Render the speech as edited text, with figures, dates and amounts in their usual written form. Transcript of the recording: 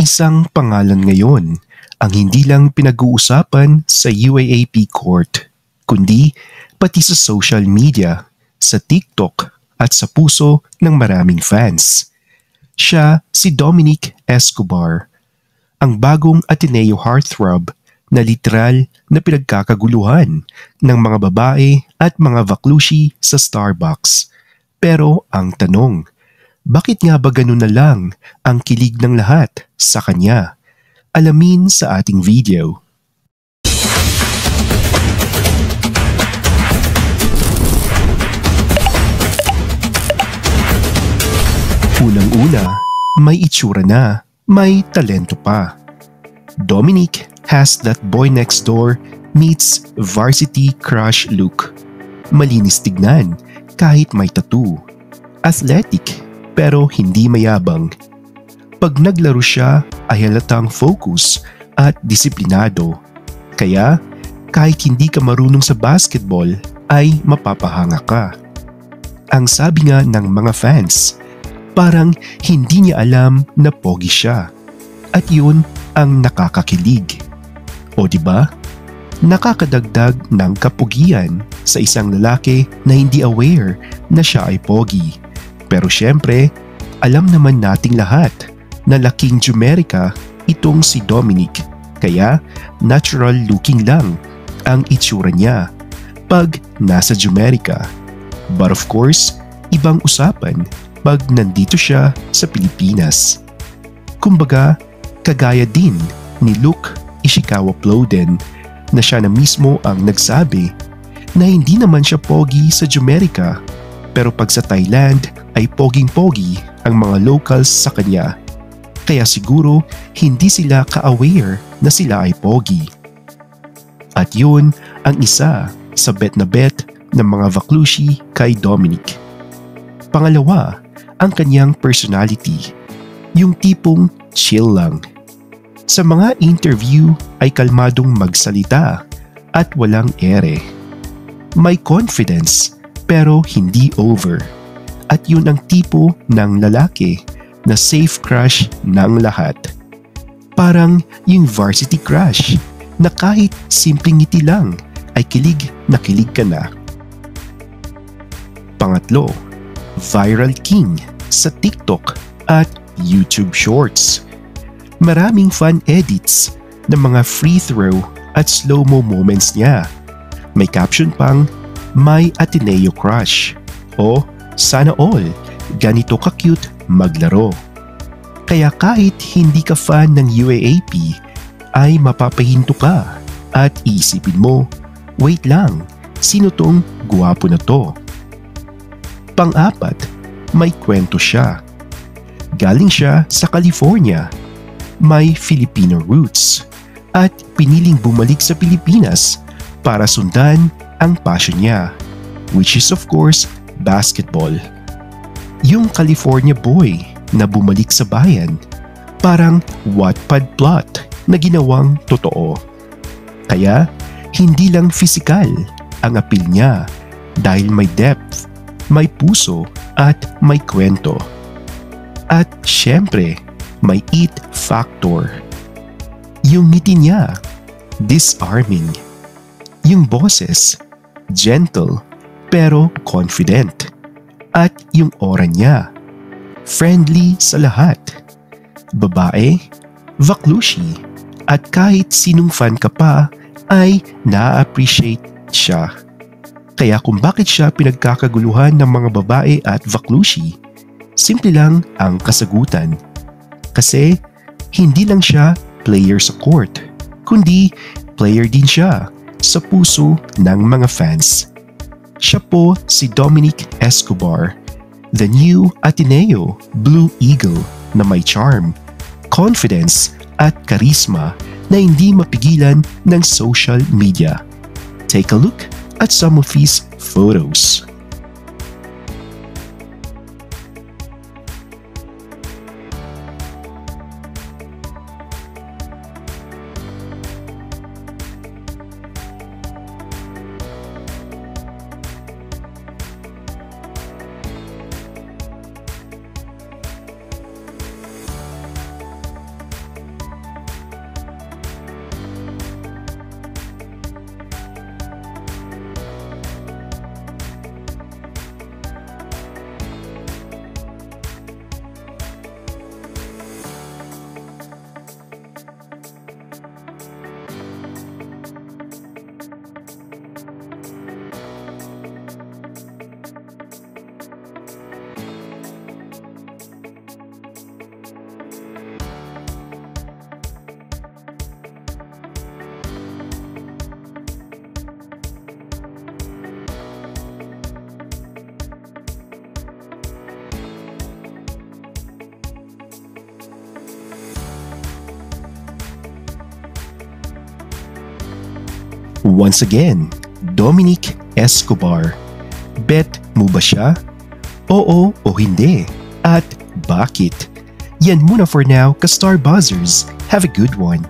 Isang pangalan ngayon ang hindi lang pinag-uusapan sa UAAP court, kundi pati sa social media, sa TikTok at sa puso ng maraming fans. Siya si Dominic Escobar, ang bagong Ateneo heartthrob na literal na pinagkakaguluhan ng mga babae at mga vaklushi sa Starbucks. Pero ang tanong, bakit nga ba ganun na lang ang kilig ng lahat sa kanya? Alamin sa ating video. Unang-una, may itsura na, may talento pa. Dominic has that boy next door meets varsity crush look. Malinis tignan kahit may tattoo. Athletic pero hindi mayabang. Pag naglaro siya ay halatang focus at disiplinado. Kaya kahit hindi ka marunong sa basketball ay mapapahanga ka. Ang sabi nga ng mga fans, parang hindi niya alam na pogi siya. At yun ang nakakakilig. O diba? Nakakadagdag ng kapugian sa isang lalaki na hindi aware na siya ay pogi. Pero syempre, alam naman nating lahat na laking Jumerica itong si Dominic. Kaya natural looking lang ang itsura niya pag nasa Jumerica. But of course, ibang usapan pag nandito siya sa Pilipinas. Kumbaga, kagaya din ni Luke Ishikawa Ploden na siya na mismo ang nagsabi na hindi naman siya pogi sa Jumerica pero pag sa Thailand ay poging-pogi ang mga locals sa kanya. Kaya siguro hindi sila ka-aware na sila ay pogi. At yun ang isa sa bet na bet ng mga vaklushi kay Dominic. Pangalawa, ang kanyang personality. Yung tipong chill lang. Sa mga interview ay kalmadong magsalita at walang ere. May confidence pero hindi over. At yun ang tipo ng lalaki na safe crush ng lahat. Parang yung varsity crush na kahit simpleng ngiti lang ay kilig na kilig ka na. Pangatlo, viral king sa TikTok at YouTube Shorts. Maraming fun edits ng mga free throw at slow-mo moments niya. May caption pang, "My Ateneo Crush" o "Sana all, ganito ka-cute maglaro." Kaya kahit hindi ka fan ng UAAP, ay mapapahinto ka at isipin mo, wait lang, sino tong guwapo na to? Pang-apat, may kwento siya. Galing siya sa California. May Filipino roots at piniling bumalik sa Pilipinas para sundan ang passion niya, which is of course basketball. Yung California boy na bumalik sa bayan, parang Wattpad plot na ginawang totoo. Kaya hindi lang physical ang appeal niya dahil may depth, may puso at may kwento. At syempre, may it factor. Yung ngiti niya, disarming. Yung boses, gentle pero confident. At yung aura niya, friendly sa lahat. Babae, vaklushi, at kahit sinong fan ka pa ay na-appreciate siya. Kaya kung bakit siya pinagkakaguluhan ng mga babae at vaklushi, simple lang ang kasagutan. Kasi hindi lang siya player sa court, kundi player din siya sa puso ng mga fans. Siya po si Dominic Escobar, the new Ateneo Blue Eagle na may charm, confidence at charisma na hindi mapigilan ng social media. Take a look at some of his photos. Once again, Dominic Escobar. Bet mo ba siya? Oo o hindi? At bakit? Yan muna for now, ka-Star Buzzers. Have a good one.